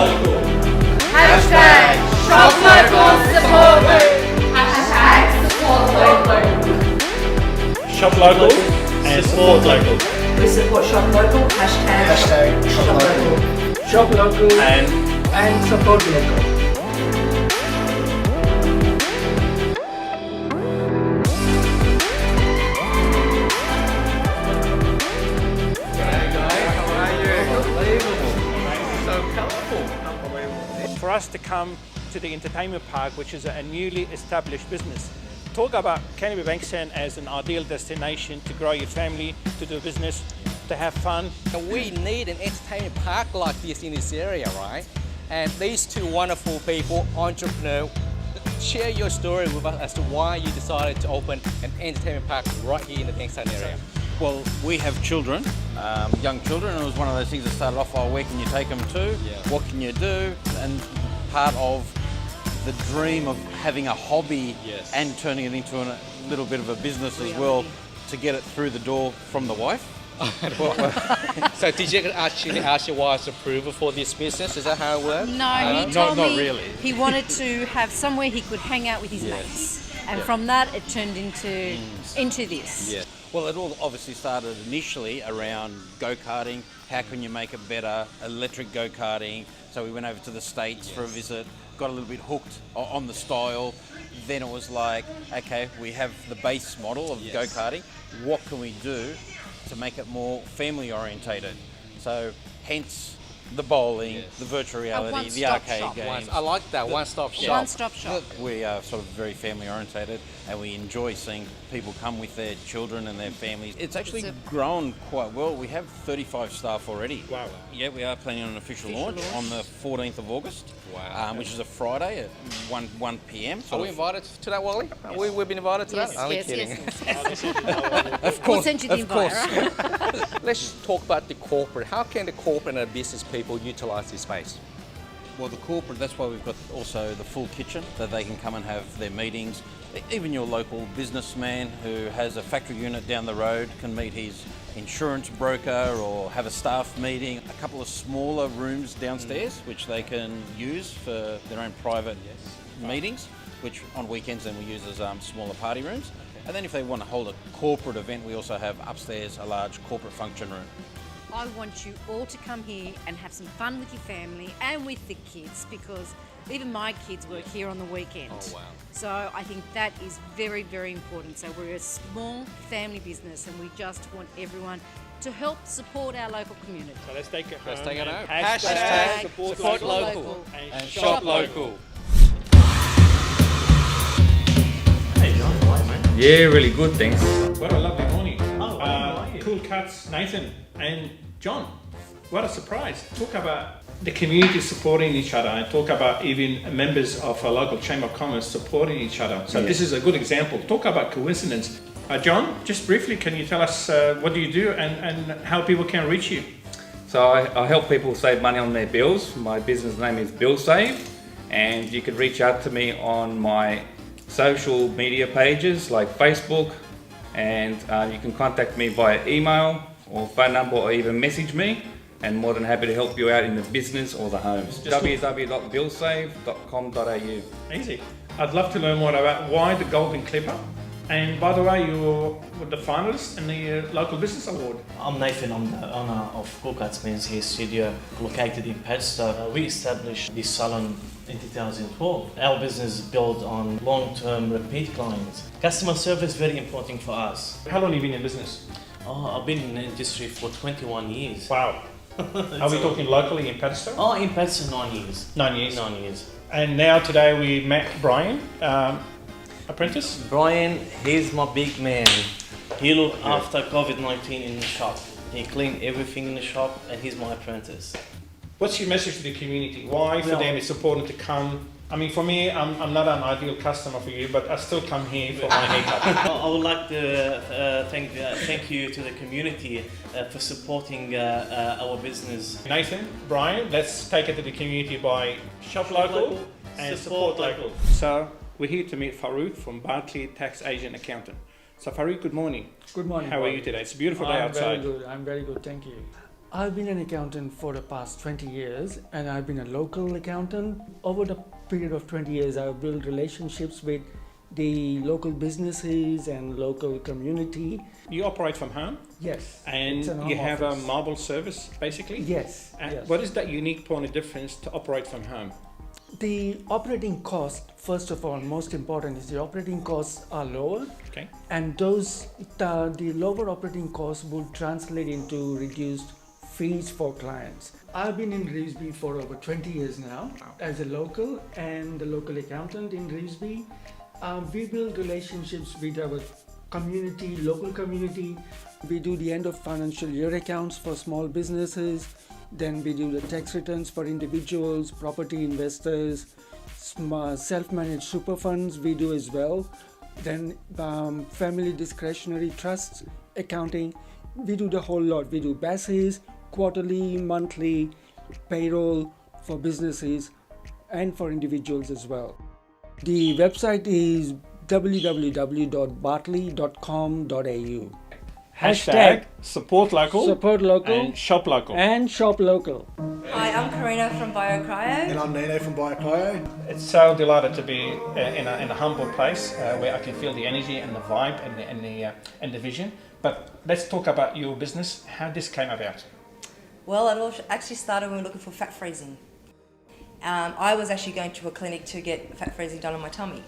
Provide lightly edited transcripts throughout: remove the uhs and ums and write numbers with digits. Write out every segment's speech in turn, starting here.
local. Hashtag shop local, support local. Hashtag support local. Shop local and support local. We support shop local. Hashtag shop local. Shop local And support local. for us to come to the entertainment park, which is a newly established business. Talk about Canterbury Bankstown as an ideal destination to grow your family, to do business, to have fun. We need an entertainment park like this in this area, right? And these two wonderful people, entrepreneurs, share your story with us as to why you decided to open an entertainment park right here in the Bankstown area. Well, we have children, young children, and it was one of those things that started off, oh, where can you take them to? What can you do? And part of the dream of having a hobby and turning it into a little bit of a business as well, to get it through the door from the wife. So did you actually ask your wife's approval for this business? Is that how it works? No, he told not me really. he wanted to have somewhere he could hang out with his mates. And from that it turned into this. Yeah. Well, it all obviously started initially around go-karting. How can you make it better? Electric go-karting. So we went over to the States for a visit, got a little bit hooked on the style. Then it was like, okay, we have the base model of go-karting. What can we do to make it more family orientated? So hence the bowling, the virtual reality, the arcade shop. games. I like that, one-stop shop. One-stop shop. We are sort of very family orientated, and we enjoy seeing people come with their children and their families. It's actually grown quite well. We have 35 staff already. Wow. Yeah, we are planning on an official launch on the 14th of August, which is a Friday at 1 p.m. Are we invited to that, Wally? We've been invited to that? Only kidding. Of course, We'll send you the of course. invite, right? Let's talk about the corporate. How can the corporate and the business people utilise this space? Well, the corporate, that's why we've got also the full kitchen, so they can come and have their meetings. Even your local businessman who has a factory unit down the road can meet his insurance broker or have a staff meeting. A couple of smaller rooms downstairs, which they can use for their own private meetings, which on weekends then we use as smaller party rooms. And then if they want to hold a corporate event, we also have upstairs a large corporate function room. I want you all to come here and have some fun with your family and with the kids, because even my kids work here on the weekend. Oh, wow. So I think that is very, very important. So we're a small family business and we just want everyone to help support our local community. So let's take it home. Let's take it home. Hashtag Support local. and Shop local. Hey John, how are you, mate? Yeah, really good, thanks. What a lovely morning. how are you? Cool Cuts, Nathan and John. What a surprise. Talk about the community supporting each other, and talk about even members of a local Chamber of Commerce supporting each other. So this is a good example. Talk about coincidence. John, just briefly, can you tell us what do you do and how people can reach you? So I help people save money on their bills. My business name is Bill Save, and you can reach out to me on my social media pages like Facebook, and you can contact me via email or phone number, or even message me, and more than happy to help you out in the business or the homes. www.billsave.com.au. Easy. I'd love to learn more about why the Golden Clipper. And by the way, you're the finalist in the Local Business Award. I'm Nathan, I'm the owner of Cool Cuts Men's Hair Studio located in Padstow. We established this salon in 2012. Our business is built on long-term repeat clients. Customer service is very important for us. How long have you been in business? I've been in the industry for 21 years. Wow. Are we talking locally in Padstow? In Padstow 9 years. 9 years. 9 years. And now today we met Brian, apprentice. Brian, he's my big man. He looked after COVID-19 in the shop. He cleaned everything in the shop, and he's my apprentice. What's your message to the community? Why for them it's important to come? I mean, for me, I'm not an ideal customer for you, but I still come here for my haircut. I would like to thank you to the community for supporting our business. Nathan, Brian, let's take it to the community by shop local and support local. So we're here to meet Farouk from Barclay Tax Agent Accountant. So Farouk, good morning. Good morning. How are you today? It's a beautiful day outside. I'm very good, thank you. I've been an accountant for the past 20 years, and I've been a local accountant. Over the period of 20 years, I've built relationships with the local businesses and local community. You operate from home, Yes. and it's an you home have office. a mobile service, basically. Yes. And yes. what is that unique point of difference to operate from home? The operating cost, first of all, most important is the operating costs are lower, Okay. and the lower operating costs will translate into reduced fees for clients. I've been in Revesby for over 20 years now as a local and the local accountant in Revesby. We build relationships with our community, local community. We do the end of financial year accounts for small businesses. Then we do the tax returns for individuals, property investors, self-managed super funds we do as well. Then family discretionary trusts, accounting, we do the whole lot. We do BASIS, quarterly, monthly, payroll for businesses and for individuals as well. The website is www.bartley.com.au. Hashtag support local, support local and shop local. and shop local. Hi, I'm Karina from BioCryo. And I'm Nino from BioCryo. It's so delighted to be in a humble place where I can feel the energy and the vibe and the vision. But let's talk about your business. How this came about? Well, it all actually started when we were looking for fat freezing. I was actually going to a clinic to get fat freezing done on my tummy.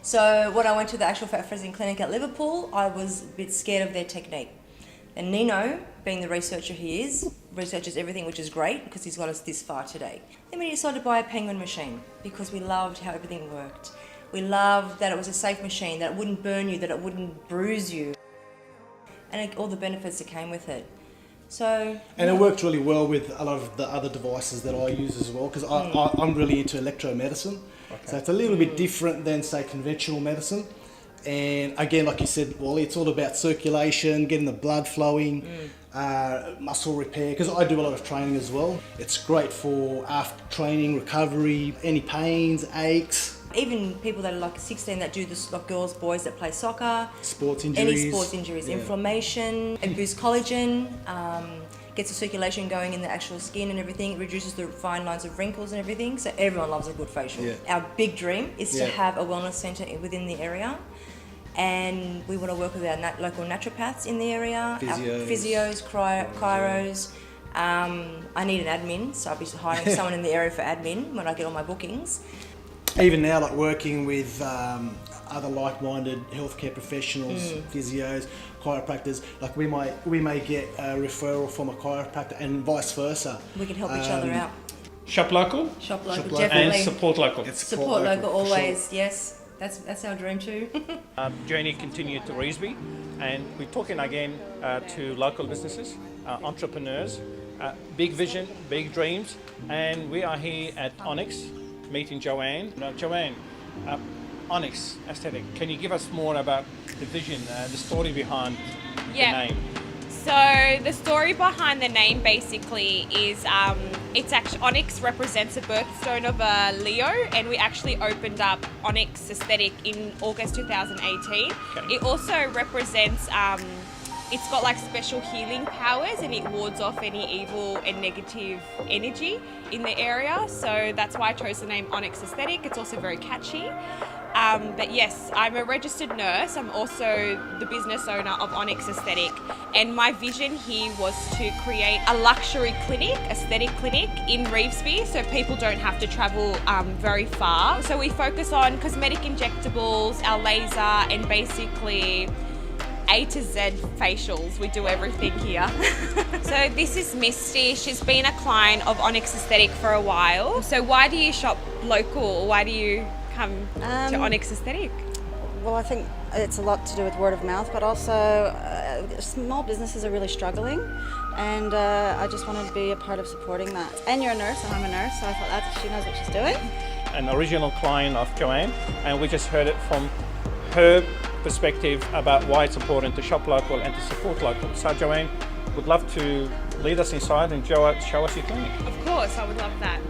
So when I went to the actual fat freezing clinic at Liverpool, I was a bit scared of their technique. And Nino, being the researcher he is, researches everything, which is great because he's got us this far today. Then we decided to buy a Penguin machine because we loved how everything worked. We loved that it was a safe machine, that it wouldn't burn you, that it wouldn't bruise you, and all the benefits that came with it. So, And it worked really well with a lot of the other devices that I use as well, because I'm really into electromedicine. Okay. So it's a little bit different than, say, conventional medicine. And again, like you said, Wally, it's all about circulation, getting the blood flowing, muscle repair, because I do a lot of training as well. It's great for after training, recovery, any pains, aches. even people that are like 16 that do this, like girls, boys that play soccer, Sports injuries. any sports injuries, Yeah. inflammation, it boosts collagen, gets the circulation going in the actual skin and everything. It reduces the fine lines of wrinkles and everything. So everyone loves a good facial. Yeah. Our big dream is to Yeah. have a wellness centre within the area. And we want to work with our local naturopaths in the area, Physios. our physios, chiros. I need an admin, so I'll be hiring someone in the area for admin when I get all my bookings. Even now, like working with other like-minded healthcare professionals, physios, chiropractors, like we may get a referral from a chiropractor and vice versa. We can help each other out. Shop local Shop local, local. definitely. and support local. It's Support local for sure. always, yes. That's our dream too. Journey continued to Revesby, and we're talking again to local businesses, entrepreneurs, big vision, big dreams, and we are here at Onyx meeting Joanne. Now, Joanne, Onyx Aesthetic, can you give us more about the vision, the story behind the name? So the story behind the name basically is it's actually Onyx represents a birthstone of a Leo, and we actually opened up Onyx Aesthetic in August 2018. Okay. It also represents it's got like special healing powers, and it wards off any evil and negative energy in the area. So that's why I chose the name Onyx Aesthetic. It's also very catchy. But yes, I'm a registered nurse. I'm also the business owner of Onyx Aesthetic. And my vision here was to create a luxury clinic, aesthetic clinic in Revesby, so people don't have to travel very far. So we focus on cosmetic injectables, our laser, and basically A to Z facials. We do everything here. So this is Misty. She's been a client of Onyx Aesthetic for a while. So why do you shop local? Why do you come to Onyx Aesthetic? Well, I think it's a lot to do with word of mouth, but also small businesses are really struggling, and I just wanted to be a part of supporting that. And you're a nurse, and I'm a nurse, so I thought that she knows what she's doing. An original client of Joanne, and we just heard it from her perspective about why it's important to shop local and to support local. So Joanne would love to lead us inside and show us your clinic. Of course, I would love that.